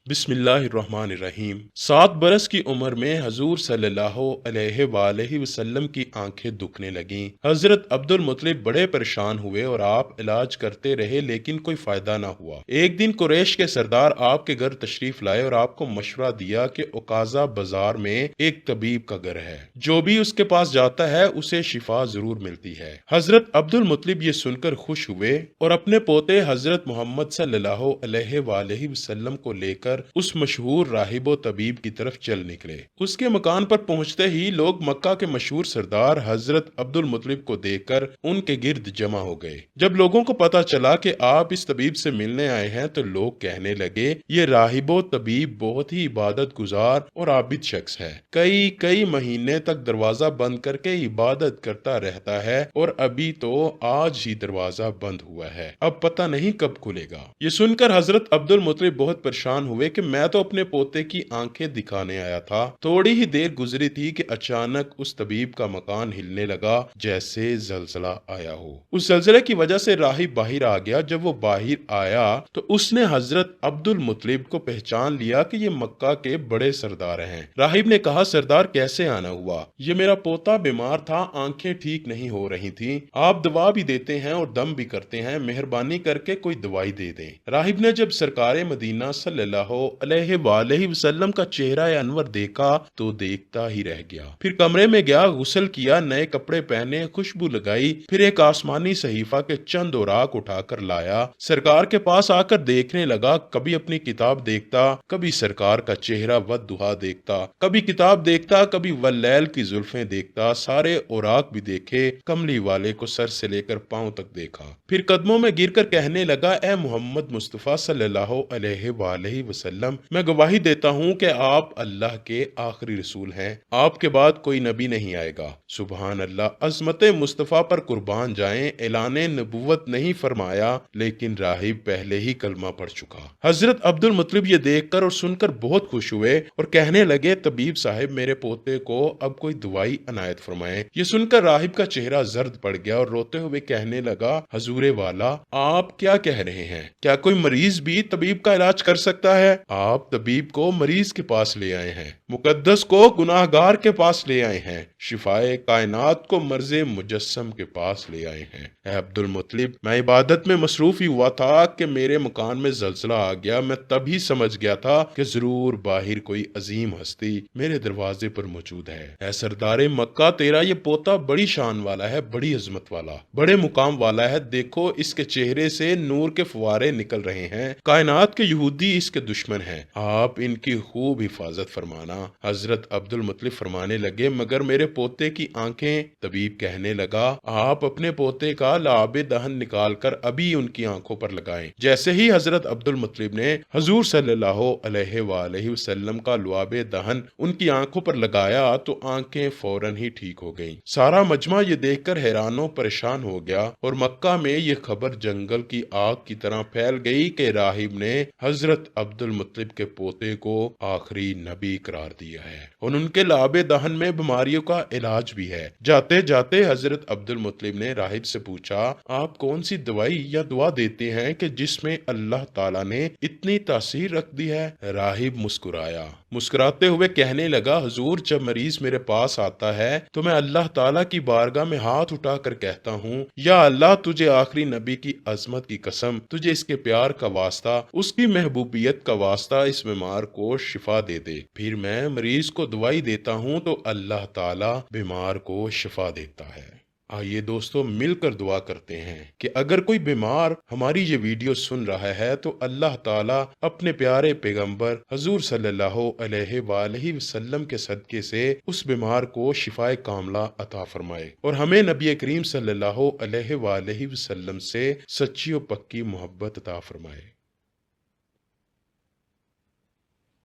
बिस्मिल्लाहिर्रहमानिर्रहीम। 7 बरस की उम्र में हजूर सल्लल्लाहु अलैहि वसल्लम की आंखें दुखने लगीं। हजरत अब्दुल मुत्तलिब बड़े परेशान हुए और आप इलाज करते रहे, लेकिन कोई फायदा ना हुआ। एक दिन कुरैश के सरदार आपके घर तशरीफ लाए और आपको मशवरा दिया कि उकाजा बाजार में एक तबीब का घर है, जो भी उसके पास जाता है उसे शिफा जरूर मिलती है। हजरत अब्दुल मुत्तलिब ये सुनकर खुश हुए और अपने पोते हजरत मोहम्मद सल्लल्लाहु अलैहि वसल्लम को लेकर उस मशहूर राहिब तबीब की तरफ चल निकले। उसके मकान पर पहुंचते ही लोग मक्का के मशहूर सरदार हजरत अब्दुल मुत्तलिब को देखकर उनके गिर्द जमा हो गए। जब लोगों को पता चला कि आप इस तबीब से मिलने आए हैं तो लोग कहने लगे, ये राहिबो तबीब बहुत ही इबादत गुजार और आबिद शख्स है। कई कई महीने तक दरवाजा बंद करके इबादत करता रहता है और अभी तो आज ही दरवाजा बंद हुआ है, अब पता नहीं कब खुलेगा। ये सुनकर हजरत अब्दुल मुत्तलिब बहुत परेशान हुए कि मैं तो अपने पोते की आंखें दिखाने आया था। थोड़ी ही देर गुजरी थी कि अचानक उस तबीब का मकान हिलने लगा, जैसे जलजला आया हो। उस जलजले की वजह से राहिब बाहर आ गया। जब वो बाहर आया तो उसने हजरत अब्दुल मुत्तलिब को पहचान लिया कि ये मक्का के बड़े सरदार हैं। राहिब ने कहा, सरदार कैसे आना हुआ? ये मेरा पोता बीमार था, आंखें ठीक नहीं हो रही थी। आप दवा भी देते हैं और दम भी करते हैं, मेहरबानी करके कोई दवाई दे दें। राहिब ने जब सरकारे मदीना सल्लल्लाहु अलैहि वसल्लम का चेहरा अनवर देखा तो देखता ही रह गया। फिर कमरे में गया, गुस्ल किया, नए कपड़े पहने, खुशबू लगाई, फिर एक आसमानी सहीफा के चंद औराक उठाकर लाया। सरकार के पास आकर देखने लगा। कभी अपनी किताब देखता, कभी सरकार का चेहरा वद्दुहा देखता, कभी किताब देखता, कभी वल्लैल की जुल्फें देखता। सारे औराक भी देखे, कमली वाले को सर से लेकर पांव तक देखा। फिर कदमों में गिरकर कहने लगा, ए मोहम्मद मुस्तफा सल्लल्लाहु अलैहि वसल्लम, मैं गवाही देता हूँ कि आप अल्लाह के आखिरी रसूल हैं, आपके बाद कोई नबी नहीं आएगा। सुबहान अल्लाह, अज़मत मुस्तफा पर कुर्बान जाएं। ऐलाने नबुव्वत नहीं फरमाया, लेकिन राहिब पहले ही कलमा पढ़ चुका। हजरत अब्दुल मुत्तलिब ये देखकर और सुनकर बहुत खुश हुए और कहने लगे, तबीब साहिब, मेरे पोते को अब कोई दवाई अनायत फरमाएं। ये सुनकर राहिब का चेहरा जर्द पड़ गया और रोते हुए कहने लगा, हजूरे वाला, आप क्या कह रहे हैं? क्या कोई मरीज भी तबीब का इलाज कर सकता है? आप तबीब को मरीज के पास ले आए हैं, मुकद्दस को गुनाहगार के पास ले आए हैं, शिफाए कायनात को मर्ज़े मुजस्सम के पास ले आए हैं। ऐ अब्दुल मुत्तलिब, मैं इबादत में मसरूफ ही हुआ था कि मेरे मकान में जलजला आ गया। मैं तभी समझ गया था कि जरूर बाहर कोई अजीम हस्ती मेरे दरवाजे पर मौजूद है। ऐ सरदारे मक्का, तेरा ये पोता बड़ी शान वाला है, बड़ी अजमत वाला, बड़े मुकाम वाला है। देखो, इसके चेहरे से नूर के फुवारे निकल रहे हैं। कायनात के यहूदी इसके दुश्मन हैं, आप इनकी खूब हिफाजत फरमाना। हजरत अब्दुल मुत्तलिब फरमाने लगे, मगर मेरे पोते की आंखें? तबीब कहने लगा, आप अपने पोते का लाबे दहन निकाल कर अभी उनकी आंखों पर लगाएं। जैसे ही हजरत अब्दुल मुत्तलिब ने हजूर सल्लल्लाहु अलैहि वसल्लम का लुआबे दहन उनकी आंखों पर लगाया तो आंखें फौरन ही ठीक हो गईं। सारा मजमा ये देखकर हैरानो परेशान हो गया और मक्का में ये खबर जंगल की आग की तरह फैल गई कि राहिब ने हजरत अब्दुल मुत्तलिब के पोते को आखिरी नबी करार दिया है और उनके लाबे दहन में बीमारियों का इलाज भी है। जाते जाते हजरत अब्दुल मुत्तलिब ने राहिब से पूछा, आप कौन सी दवाई या दुआ देते हैं कि जिसमें अल्लाह ताला ने इतनी तासीर रख दी है? राहिब मुस्कुराया, मुस्कुराते हुए कहने लगा, हुजूर, जब मरीज मेरे पास आता है तो मैं अल्लाह ताला की बारगाह में हाथ उठाकर कहता हूँ, या अल्लाह, तुझे आखिरी नबी की अजमत की कसम, तुझे इसके प्यार का वास्ता, उसकी महबूबियत का वास्ता, इस बीमार को शिफा दे दे। फिर मैं मरीज को दवाई देता हूँ तो अल्लाह ताला बीमार को शिफा देता है। आइए दोस्तों, मिलकर दुआ करते हैं कि अगर कोई बीमार हमारी ये वीडियो सुन रहा है तो अल्लाह ताला अपने प्यारे पैगंबर हजूर सल्लल्लाहु अलैहि वसल्लम के सदके से उस बीमार को शिफाए कामला अता फरमाए और हमें नबी करीम सल्लल्लाहु अलैहि वसल्लम से सच्ची और पक्की मोहब्बत अता फरमाए।